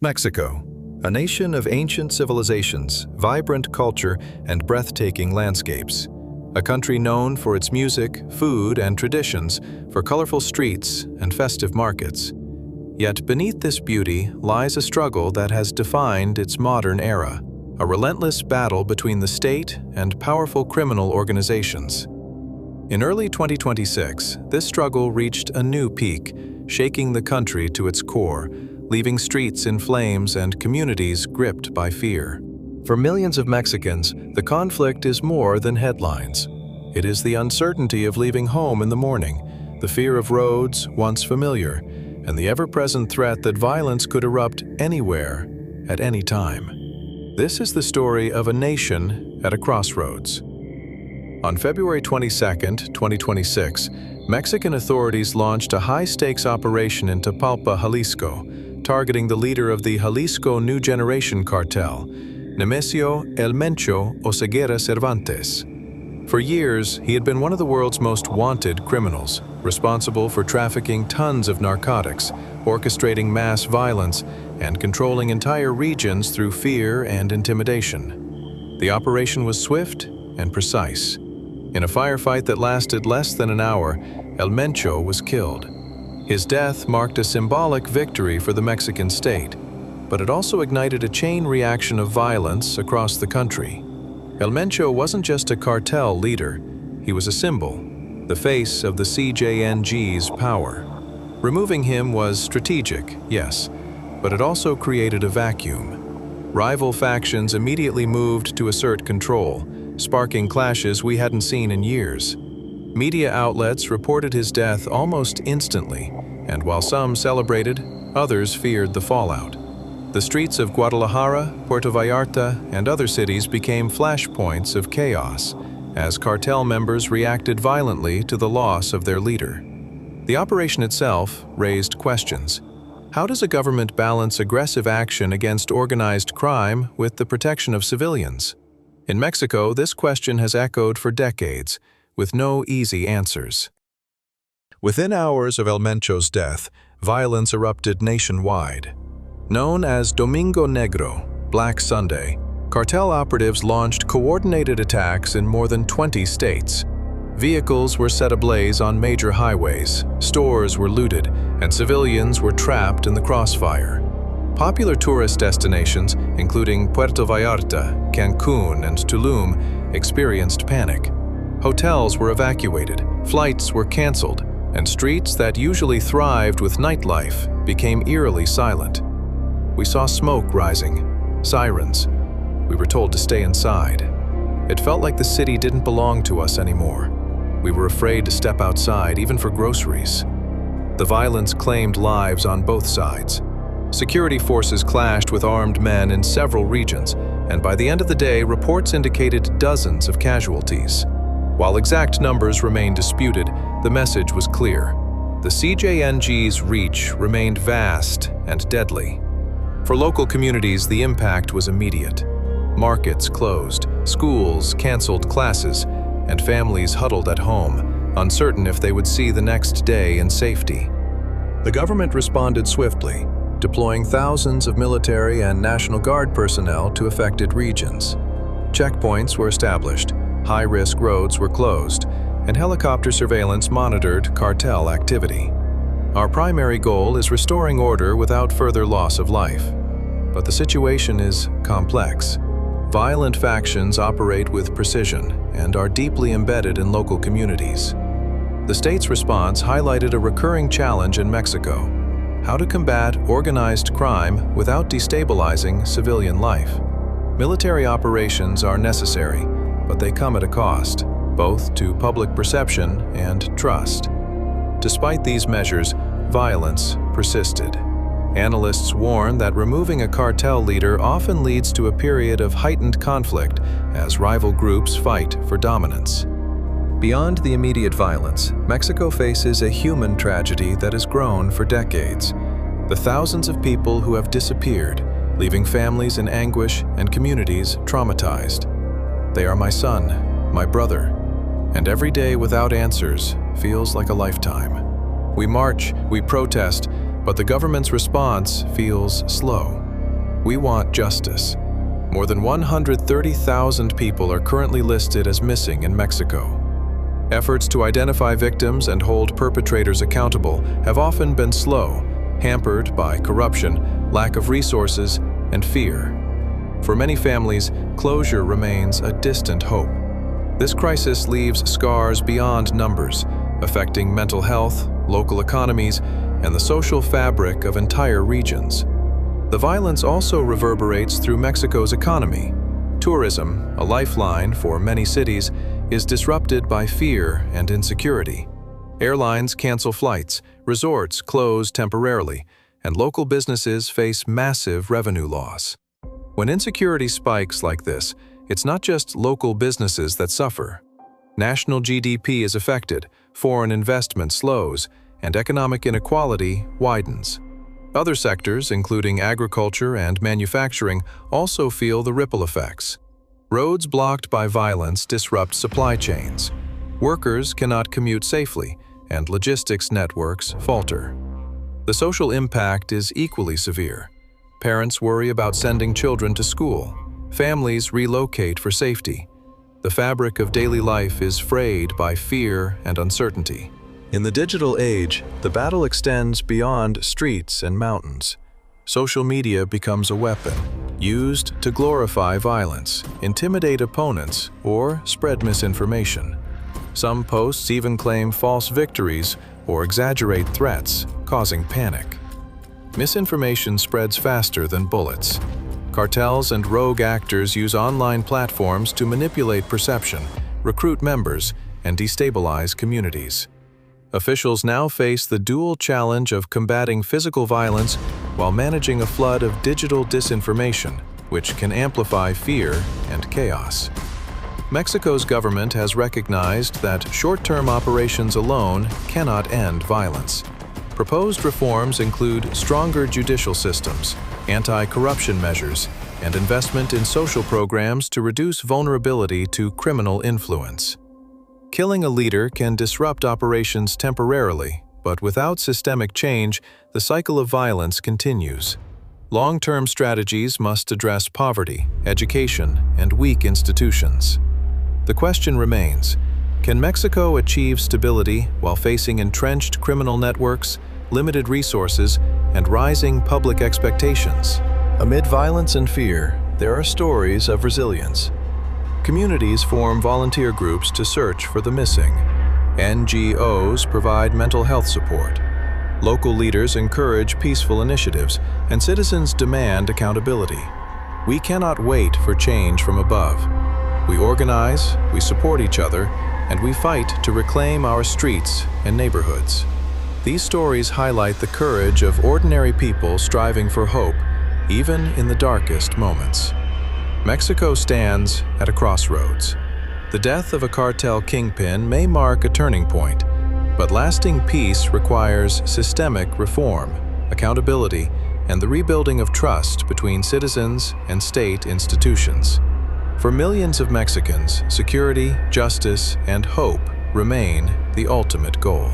Mexico, a nation of ancient civilizations, vibrant culture, and breathtaking landscapes. A country known for its music, food, and traditions, for colorful streets and festive markets. Yet beneath this beauty lies a struggle that has defined its modern era, a relentless battle between the state and powerful criminal organizations. In early 2026, this struggle reached a new peak, shaking the country to its core, leaving streets in flames and communities gripped by fear. For millions of Mexicans, the conflict is more than headlines. It is the uncertainty of leaving home in the morning, the fear of roads once familiar, and the ever-present threat that violence could erupt anywhere, at any time. This is the story of a nation at a crossroads. On February 22, 2026, Mexican authorities launched a high-stakes operation in Tapalpa, Jalisco, targeting the leader of the Jalisco New Generation Cartel, Nemesio Mencho Oseguera Cervantes. For years, he had been one of the world's most wanted criminals, responsible for trafficking tons of narcotics, orchestrating mass violence, and controlling entire regions through fear and intimidation. The operation was swift and precise. In a firefight that lasted less than an hour, El Mencho was killed. His death marked a symbolic victory for the Mexican state, but it also ignited a chain reaction of violence across the country. El Mencho wasn't just a cartel leader, he was a symbol, the face of the CJNG's power. Removing him was strategic, yes, but it also created a vacuum. Rival factions immediately moved to assert control, sparking clashes we hadn't seen in years. Media outlets reported his death almost instantly, and while some celebrated, others feared the fallout. The streets of Guadalajara, Puerto Vallarta, and other cities became flashpoints of chaos as cartel members reacted violently to the loss of their leader. The operation itself raised questions. How does a government balance aggressive action against organized crime with the protection of civilians? In Mexico, this question has echoed for decades, with no easy answers. Within hours of El Mencho's death, violence erupted nationwide. Known as Domingo Negro, Black Sunday, cartel operatives launched coordinated attacks in more than 20 states. Vehicles were set ablaze on major highways, stores were looted, and civilians were trapped in the crossfire. Popular tourist destinations, including Puerto Vallarta, Cancun, and Tulum, experienced panic. Hotels were evacuated, flights were canceled, and streets that usually thrived with nightlife became eerily silent. We saw smoke rising, sirens. We were told to stay inside. It felt like the city didn't belong to us anymore. We were afraid to step outside, even for groceries. The violence claimed lives on both sides. Security forces clashed with armed men in several regions, and by the end of the day, reports indicated dozens of casualties. While exact numbers remained disputed, the message was clear. The CJNG's reach remained vast and deadly. For local communities, the impact was immediate. Markets closed, schools canceled classes, and families huddled at home, uncertain if they would see the next day in safety. The government responded swiftly, deploying thousands of military and National Guard personnel to affected regions. Checkpoints were established, high-risk roads were closed, and helicopter surveillance monitored cartel activity. Our primary goal is restoring order without further loss of life. But the situation is complex. Violent factions operate with precision and are deeply embedded in local communities. The state's response highlighted a recurring challenge in Mexico: how to combat organized crime without destabilizing civilian life. Military operations are necessary, but they come at a cost, both to public perception and trust. Despite these measures, violence persisted. Analysts warn that removing a cartel leader often leads to a period of heightened conflict as rival groups fight for dominance. Beyond the immediate violence, Mexico faces a human tragedy that has grown for decades. The thousands of people who have disappeared, leaving families in anguish and communities traumatized. They are my son, my brother, and every day without answers feels like a lifetime. We march, we protest, but the government's response feels slow. We want justice. More than 130,000 people are currently listed as missing in Mexico. Efforts to identify victims and hold perpetrators accountable have often been slow, hampered by corruption, lack of resources, and fear. For many families, closure remains a distant hope. This crisis leaves scars beyond numbers, affecting mental health, local economies, and the social fabric of entire regions. The violence also reverberates through Mexico's economy. Tourism, a lifeline for many cities, is disrupted by fear and insecurity. Airlines cancel flights, resorts close temporarily, and local businesses face massive revenue loss. When insecurity spikes like this, it's not just local businesses that suffer. National GDP is affected, foreign investment slows, and economic inequality widens. Other sectors, including agriculture and manufacturing, also feel the ripple effects. Roads blocked by violence disrupt supply chains. Workers cannot commute safely, and logistics networks falter. The social impact is equally severe. Parents worry about sending children to school. Families relocate for safety. The fabric of daily life is frayed by fear and uncertainty. In the digital age, the battle extends beyond streets and mountains. Social media becomes a weapon, used to glorify violence, intimidate opponents, or spread misinformation. Some posts even claim false victories or exaggerate threats, causing panic. Misinformation spreads faster than bullets. Cartels and rogue actors use online platforms to manipulate perception, recruit members, and destabilize communities. Officials now face the dual challenge of combating physical violence while managing a flood of digital disinformation, which can amplify fear and chaos. Mexico's government has recognized that short-term operations alone cannot end violence. Proposed reforms include stronger judicial systems, anti-corruption measures, and investment in social programs to reduce vulnerability to criminal influence. Killing a leader can disrupt operations temporarily, but without systemic change, the cycle of violence continues. Long-term strategies must address poverty, education, and weak institutions. The question remains, can Mexico achieve stability while facing entrenched criminal networks, limited resources, and rising public expectations? Amid violence and fear, there are stories of resilience. Communities form volunteer groups to search for the missing. NGOs provide mental health support. Local leaders encourage peaceful initiatives, and citizens demand accountability. We cannot wait for change from above. We organize, we support each other, and we fight to reclaim our streets and neighborhoods. These stories highlight the courage of ordinary people striving for hope, even in the darkest moments. Mexico stands at a crossroads. The death of a cartel kingpin may mark a turning point, but lasting peace requires systemic reform, accountability, and the rebuilding of trust between citizens and state institutions. For millions of Mexicans, security, justice, and hope remain the ultimate goal.